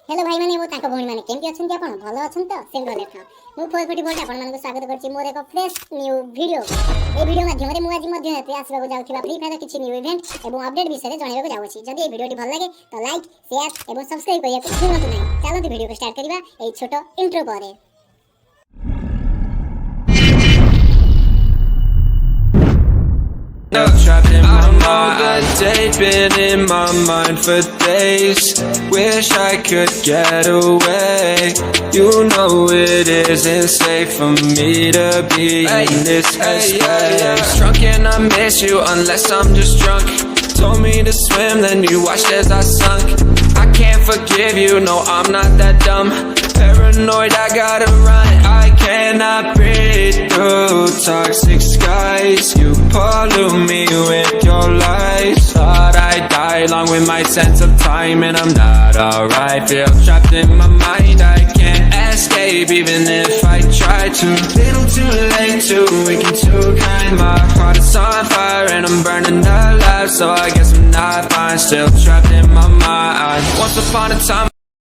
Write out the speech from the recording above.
Hello भाई माने वो ताको भौणी माने केमती अछन आपण भलो अछन त सेम डले था मु 440 वोल्ट आपण मानको स्वागत करछि मोर एक फ्रेश न्यू वीडियो ए वीडियो माध्यम रे मु आज मध्य हेते आसबाको जाउथिबा फ्री फायर किछि न्यू इवेंट एवं अपडेट विषय रे जणाइबाको जाउछि जदि ए वीडियोटी भल लागे तो लाइक शेयर एवं सब्सक्राइब करिया को भूलंतु नै चलो वीडियो को स्टार्ट करबा ए छोटो इंट्रो परे Trapped in my mind, the day's been in my mind for days. Wish I could get away. You know it isn't safe for me to be in this headspace. Drunk and I miss you unless I'm just drunk. Told me to swim, then you watched as I sunk. I can't forgive you, no I'm not that dumb. Paranoid, I gotta run. I cannot breathe through toxic skies. You pollute me with your lies. Thought I'd die along with my sense of time, and I'm not alright. Feel trapped in my mind, I can't escape even if I try to. Little too late, too weak and too kind. My heart is on fire and I'm burning alive, so I guess I'm not fine. Still trapped in my mind. Once upon a time